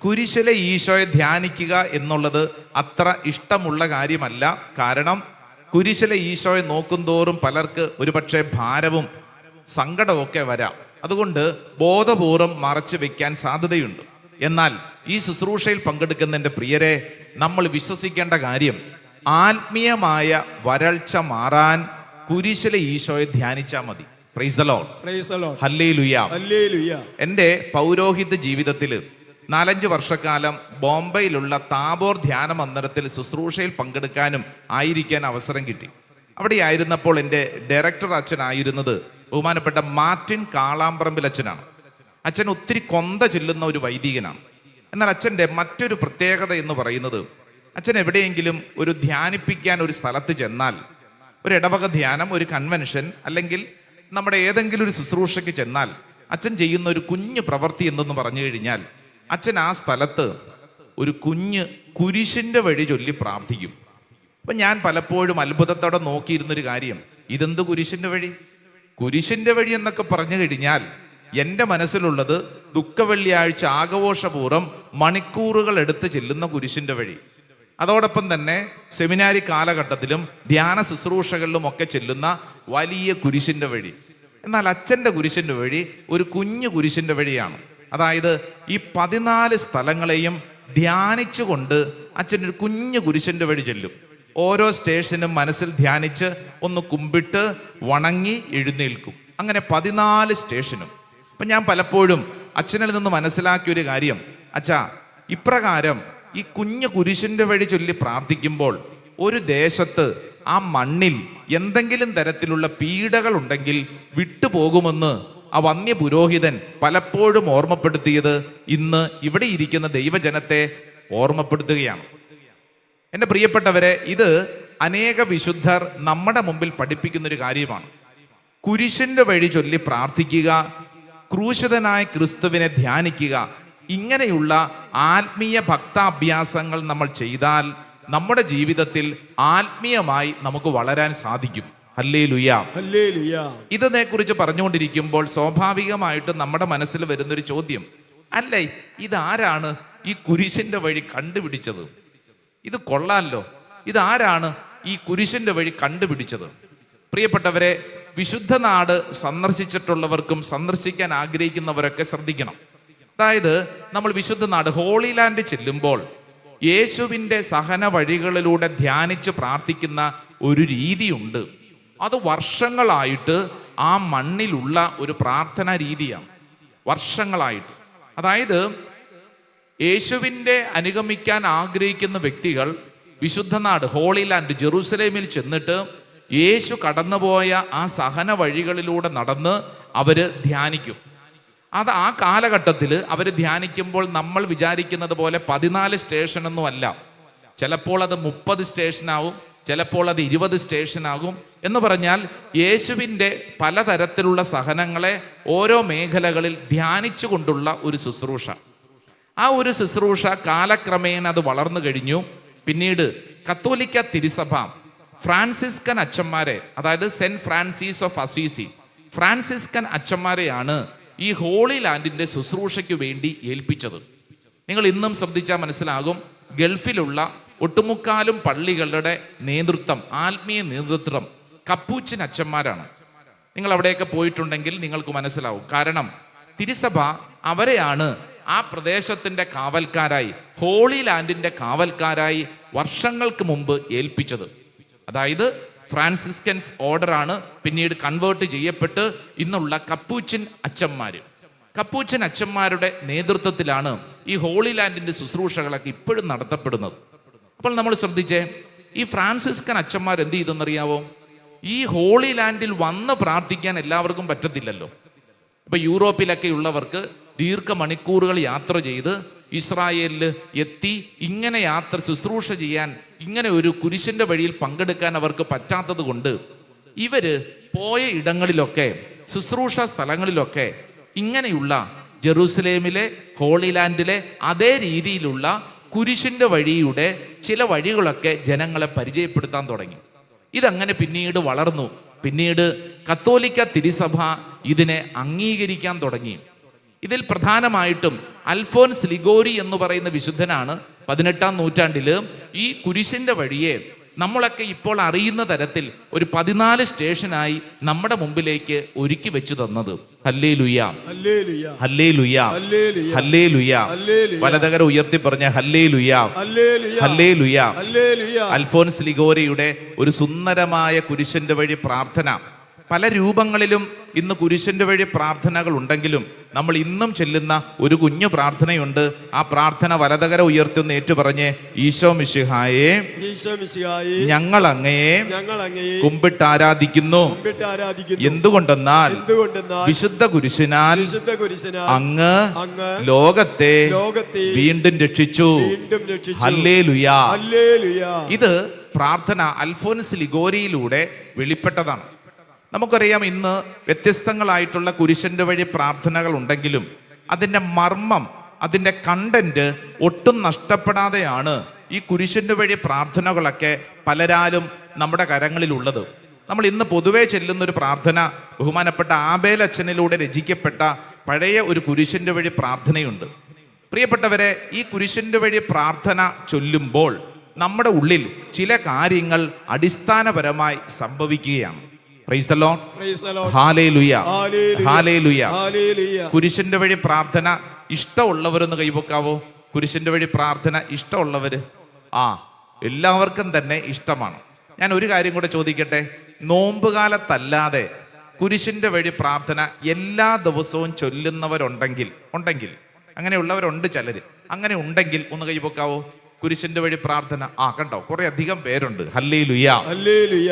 കുരിശിലെ ഈശോയെ ധ്യാനിക്കുക എന്നുള്ളത് അത്ര ഇഷ്ടമുള്ള കാര്യമല്ല. കാരണം കുരിശിലെ ഈശോയെ നോക്കുന്തോറും പലർക്ക് ഒരുപക്ഷെ ഭാരവും സങ്കടമൊക്കെ വരാം. അതുകൊണ്ട് ബോധപൂർവം മറച്ചു വെക്കാൻ സാധ്യതയുണ്ട്. എന്നാൽ ഈ ശുശ്രൂഷയിൽ പങ്കെടുക്കുന്ന എൻ്റെ പ്രിയരെ, നമ്മൾ വിശ്വസിക്കേണ്ട കാര്യം, ആത്മീയമായ വരൾച്ച മാറാൻ കുരിശിലെ ഈശോയെ ധ്യാനിച്ചാൽ മതി. Price the Lord. ഹല്ലേലൂയ. എൻ്റെ പൗരോഹിത്യ ജീവിതത്തിൽ 4-5 വർഷക്കാലം ബോംബെയിലുള്ള താബോർ ധ്യാന മന്ദിരത്തിൽ ശുശ്രൂഷയിൽ പങ്കെടുക്കാനും ആയിരിക്കാൻ അവസരം കിട്ടി. അവിടെ ആയിരുന്നപ്പോൾ എൻ്റെ ഡയറക്ടർ അച്ഛനായിരുന്നത് ബഹുമാനപ്പെട്ട മാർട്ടിൻ കാളാമ്പറമ്പിൽ അച്ഛനാണ്. അച്ഛൻ ഒത്തിരി കൊന്ത ചെല്ലുന്ന ഒരു വൈദികനാണ്. എന്നാൽ അച്ഛൻ്റെ മറ്റൊരു പ്രത്യേകത എന്ന് പറയുന്നത്, അച്ഛൻ എവിടെയെങ്കിലും ഒരു ധ്യാനിപ്പിക്കാൻ ഒരു സ്ഥലത്ത് ചെന്നാൽ, ഒരു ഇടവക ധ്യാനം, ഒരു കൺവെൻഷൻ, അല്ലെങ്കിൽ നമ്മുടെ ഏതെങ്കിലും ഒരു ശുശ്രൂഷയ്ക്ക് ചെന്നാൽ അച്ഛൻ ചെയ്യുന്ന ഒരു കുഞ്ഞു പ്രവൃത്തി എന്തെന്ന് പറഞ്ഞു കഴിഞ്ഞാൽ, അച്ഛൻ ആ സ്ഥലത്ത് ഒരു കുഞ്ഞ് കുരിശിൻ്റെ വഴി ചൊല്ലി പ്രാർത്ഥിക്കും. അപ്പം ഞാൻ പലപ്പോഴും അത്ഭുതത്തോടെ നോക്കിയിരുന്നൊരു കാര്യം, ഇതെന്ത് കുരിശിൻ്റെ വഴി? കുരിശിൻ്റെ വഴി എന്നൊക്കെ പറഞ്ഞു കഴിഞ്ഞാൽ എൻ്റെ മനസ്സിലുള്ളത് ദുഃഖവെള്ളിയാഴ്ച ആഘോഷപൂർവ്വം മണിക്കൂറുകൾ എടുത്ത് ചെല്ലുന്ന കുരിശിൻ്റെ വഴി. അതോടൊപ്പം തന്നെ സെമിനാരി കാലഘട്ടത്തിലും ധ്യാന ശുശ്രൂഷകളിലും ഒക്കെ ചെല്ലുന്ന വലിയ കുരിശിൻ്റെ വഴി. എന്നാൽ അച്ഛൻ്റെ കുരിശിൻ്റെ വഴി ഒരു കുഞ്ഞു കുരിശിൻ്റെ വഴിയാണ്. അതായത് ഈ 14 സ്ഥലങ്ങളെയും ധ്യാനിച്ചുകൊണ്ട് അച്ഛൻ ഒരു കുഞ്ഞു കുരിശിൻ്റെ വഴി ചെല്ലും. ഓരോ സ്റ്റേഷനും മനസ്സിൽ ധ്യാനിച്ച് ഒന്ന് കുമ്പിട്ട് വണങ്ങി എഴുന്നേൽക്കും. അങ്ങനെ 14 സ്റ്റേഷനും. അപ്പം ഞാൻ പലപ്പോഴും അച്ഛനിൽ നിന്ന് മനസ്സിലാക്കിയൊരു കാര്യം, അച്ഛാ, ഇപ്രകാരം ഈ കുഞ്ഞു കുരിശിൻ്റെ വഴി ചൊല്ലി പ്രാർത്ഥിക്കുമ്പോൾ ഒരു ദേശത്ത് ആ മണ്ണിൽ എന്തെങ്കിലും തരത്തിലുള്ള പീഡകൾ ഉണ്ടെങ്കിൽ വിട്ടുപോകുമെന്ന് ആ വന്യ പുരോഹിതൻ പലപ്പോഴും ഓർമ്മപ്പെടുത്തിയത് ഇന്ന് ഇവിടെ ഇരിക്കുന്ന ദൈവജനത്തെ ഓർമ്മപ്പെടുത്തുകയാണ്. എൻ്റെ പ്രിയപ്പെട്ടവരെ, ഇത് അനേക വിശുദ്ധർ നമ്മുടെ മുമ്പിൽ പഠിപ്പിക്കുന്നൊരു കാര്യമാണ്. കുരിശിൻ്റെ വഴി ചൊല്ലി പ്രാർത്ഥിക്കുക, ക്രൂശിതനായ ക്രിസ്തുവിനെ ധ്യാനിക്കുക, ഇങ്ങനെയുള്ള ആത്മീയ ഭക്താഭ്യാസങ്ങൾ നമ്മൾ ചെയ്താൽ നമ്മുടെ ജീവിതത്തിൽ ആത്മീയമായി നമുക്ക് വളരാൻ സാധിക്കും. ഹല്ലേലൂയ. ഇതിനെ കുറിച്ച് പറഞ്ഞുകൊണ്ടിരിക്കുമ്പോൾ സ്വാഭാവികമായിട്ട് നമ്മുടെ മനസ്സിൽ വരുന്നൊരു ചോദ്യം, അല്ലേ, ഇതാരാണ് ഈ കുരിശിൻ്റെ വഴി കണ്ടുപിടിച്ചത്? ഇത് കൊള്ളാമല്ലോ, ഇതാരാണ് ഈ കുരിശിൻ്റെ വഴി കണ്ടുപിടിച്ചത്? പ്രിയപ്പെട്ടവരെ, വിശുദ്ധ നാട് സന്ദർശിച്ചിട്ടുള്ളവർക്കും സന്ദർശിക്കാൻ ആഗ്രഹിക്കുന്നവരൊക്കെ ശ്രദ്ധിക്കണം. അതായത് നമ്മൾ വിശുദ്ധ നാട് ഹോളി ലാൻഡ് ചെല്ലുമ്പോൾ യേശുവിൻ്റെ സഹന വഴികളിലൂടെ ധ്യാനിച്ച് പ്രാർത്ഥിക്കുന്ന ഒരു രീതിയുണ്ട്. അത് വർഷങ്ങളായിട്ട് ആ മണ്ണിലുള്ള ഒരു പ്രാർത്ഥനാ രീതിയാണ്. വർഷങ്ങളായിട്ട്, അതായത് യേശുവിൻ്റെ അനുഗമിക്കാൻ ആഗ്രഹിക്കുന്ന വ്യക്തികൾ വിശുദ്ധ നാട് ഹോളി ലാൻഡ് ജെറൂസലേമിൽ ചെന്നിട്ട് യേശു കടന്നുപോയ ആ സഹന വഴികളിലൂടെ നടന്ന് അവർ ധ്യാനിക്കും. അത് ആ കാലഘട്ടത്തിൽ അവർ ധ്യാനിക്കുമ്പോൾ നമ്മൾ വിചാരിക്കുന്നത് പോലെ 14 സ്റ്റേഷനൊന്നും അല്ല. ചിലപ്പോൾ അത് 30 സ്റ്റേഷനാവും, ചിലപ്പോൾ അത് 20 സ്റ്റേഷനാകും. എന്ന് പറഞ്ഞാൽ യേശുവിൻ്റെ പലതരത്തിലുള്ള സഹനങ്ങളെ ഓരോ മേഖലകളിൽ ധ്യാനിച്ചു കൊണ്ടുള്ള ഒരു ശുശ്രൂഷ. ആ ഒരു ശുശ്രൂഷ കാലക്രമേണ അത് വളർന്നു കഴിഞ്ഞു. പിന്നീട് കത്തോലിക്ക തിരുസഭ ഫ്രാൻസിസ്കൻ അച്ഛന്മാരെ, അതായത് saint Francis of Assisi, Franciscan അച്ഛന്മാരെയാണ് ഈ ഹോളി ലാൻഡിൻ്റെ ശുശ്രൂഷയ്ക്ക് വേണ്ടി ഏൽപ്പിച്ചത്. നിങ്ങൾ ഇന്നും ശ്രദ്ധിച്ചാൽ മനസ്സിലാകും, ഗൾഫിലുള്ള ഒട്ടുമുക്കാലും പള്ളികളുടെ നേതൃത്വം, ആത്മീയ നേതൃത്വം കപ്പൂച്ചിൻ അച്ഛന്മാരാണ്. നിങ്ങൾ അവിടെയൊക്കെ പോയിട്ടുണ്ടെങ്കിൽ നിങ്ങൾക്ക് മനസ്സിലാവും. കാരണം തിരുസഭ അവരെയാണ് ആ പ്രദേശത്തിൻ്റെ കാവൽക്കാരായി, ഹോളി ലാൻഡിൻ്റെ കാവൽക്കാരായി വർഷങ്ങൾക്ക് മുമ്പ് ഏൽപ്പിച്ചത്. അതായത് ഫ്രാൻസിസ്കൻസ് ഓർഡറാണ് പിന്നീട് കൺവേർട്ട് ചെയ്യപ്പെട്ട് ഇന്നുള്ള കപ്പൂച്ചിൻ അച്ഛന്മാർ. കപ്പൂച്ചിൻ അച്ഛന്മാരുടെ നേതൃത്വത്തിലാണ് ഈ ഹോളി ലാൻഡിൻ്റെ ശുശ്രൂഷകളൊക്കെ ഇപ്പോഴും നടത്തപ്പെടുന്നത്. അപ്പോൾ നമ്മൾ ശ്രദ്ധിച്ചേ, ഈ ഫ്രാൻസിസ്കൻ അച്ഛന്മാർ എന്ത് ചെയ്തെന്നറിയാവോ? ഈ ഹോളി ലാൻഡിൽ വന്ന് പ്രാർത്ഥിക്കാൻ എല്ലാവർക്കും പറ്റത്തില്ലല്ലോ. ഇപ്പം യൂറോപ്പിലൊക്കെ ഉള്ളവർക്ക് ദീർഘമണിക്കൂറുകൾ യാത്ര ചെയ്ത് ഇസ്രായേലിൽ എത്തി ഇങ്ങനെ ശുശ്രൂഷ ചെയ്യാൻ, ഇങ്ങനെ ഒരു കുരിശിൻ്റെ വഴിയിൽ പങ്കെടുക്കാൻ അവർക്ക് പറ്റാത്തത് കൊണ്ട് ഇവര് പോയ ഇടങ്ങളിലൊക്കെ, ശുശ്രൂഷ സ്ഥലങ്ങളിലൊക്കെ ഇങ്ങനെയുള്ള ജെറൂസലേമിലെ ഹോളി ലാൻഡിലെ അതേ രീതിയിലുള്ള കുരിശിൻ്റെ വഴിയുടെ ചില വഴികളൊക്കെ ജനങ്ങളെ പരിചയപ്പെടുത്താൻ തുടങ്ങി. ഇതങ്ങനെ പിന്നീട് വളർന്നു. പിന്നീട് കത്തോലിക്ക തിരുസഭ ഇതിനെ അംഗീകരിക്കാൻ തുടങ്ങി. ഇതിൽ പ്രധാനമായിട്ടും അൽഫോൻസ് ലിഗോരി എന്ന് പറയുന്ന വിശുദ്ധനാണ് 18-ാം നൂറ്റാണ്ടിൽ ഈ കുരിശിന്റെ വഴിയെ നമ്മളൊക്കെ ഇപ്പോൾ അറിയുന്ന തരത്തിൽ ഒരു 14 സ്റ്റേഷനായി നമ്മുടെ മുമ്പിലേക്ക് ഒരുക്കി വെച്ചു തന്നത്. Hallelujah, hallelujah, hallelujah. വലതുകര ഉയർത്തി പറഞ്ഞ ഹല്ലേലൂയ, ഹല്ലേലൂയ. അൽഫോൻസ് ലിഗോരിയുടെ ഒരു സുന്ദരമായ കുരിശിന്റെ വഴി പ്രാർത്ഥന. പല രൂപങ്ങളിലും ഇന്ന് കുരിശിന്റെ വഴി പ്രാർത്ഥനകൾ ഉണ്ടെങ്കിലും നമ്മൾ ഇന്നും ചെല്ലുന്ന ഒരു കുഞ്ഞു പ്രാർത്ഥനയുണ്ട്. ആ പ്രാർത്ഥന വലതുകര ഉയർത്തുന്ന ഏറ്റുപറഞ്ഞ് ഈശോ മിശിഹായെ ഞങ്ങൾ അങ്ങയെ കുമ്പിട്ട് ആരാധിക്കുന്നു. എന്തുകൊണ്ടെന്നാൽ വിശുദ്ധ കുരിശിനാൽ അങ്ങ് ലോകത്തെ വീണ്ടും രക്ഷിച്ചു. ഹല്ലേലൂയ. ഇത് പ്രാർത്ഥന അൽഫോൻസ് ലിഗോരിയിലൂടെ വെളിപ്പെട്ടതാണ്. നമുക്കറിയാം ഇന്ന് വ്യത്യസ്തങ്ങളായിട്ടുള്ള കുരിശന്റെ വഴി പ്രാർത്ഥനകൾ ഉണ്ടെങ്കിലും അതിൻ്റെ മർമ്മം, അതിൻ്റെ കണ്ടന്റ് ഒട്ടും നഷ്ടപ്പെടാതെയാണ് ഈ കുരിശന്റെ വഴി പ്രാർത്ഥനകളൊക്കെ പലരാലും നമ്മുടെ കരങ്ങളിലുള്ളത്. നമ്മൾ ഇന്ന് പൊതുവെ ചെല്ലുന്നൊരു പ്രാർത്ഥന ബഹുമാനപ്പെട്ട ആബേൽ അച്ഛനിലൂടെ രചിക്കപ്പെട്ട പഴയ ഒരു കുരിശന്റെ വഴി പ്രാർത്ഥനയുണ്ട്. പ്രിയപ്പെട്ടവരെ, ഈ കുരിശന്റെ വഴി പ്രാർത്ഥന ചൊല്ലുമ്പോൾ നമ്മുടെ ഉള്ളിൽ ചില കാര്യങ്ങൾ അടിസ്ഥാനപരമായി സംഭവിക്കുകയാണ്. Praise the Lord. Hallelujah, hallelujah. കുരിശിന്റെ വഴി പ്രാർത്ഥന ഇഷ്ടമുള്ളവരൊന്ന് കൈപൊക്കാവോ? കുരിശിന്റെ വഴി പ്രാർത്ഥന ഇഷ്ടമുള്ളവര്? എല്ലാവർക്കും തന്നെ ഇഷ്ടമാണ്. ഞാൻ ഒരു കാര്യം കൂടെ ചോദിക്കട്ടെ. നോമ്പുകാലത്തല്ലാതെ കുരിശിന്റെ വഴി പ്രാർത്ഥന എല്ലാ ദിവസവും ചൊല്ലുന്നവരുണ്ടെങ്കിൽ അങ്ങനെയുള്ളവരുണ്ട് ചിലര്. അങ്ങനെ ഉണ്ടെങ്കിൽ ഒന്ന് കൈപൊക്കാവോ? കുരിശിന്റെ വഴി പ്രാർത്ഥന. കണ്ടോ, കുറെ അധികം പേരുണ്ട്. Hallelujah, hallelujah.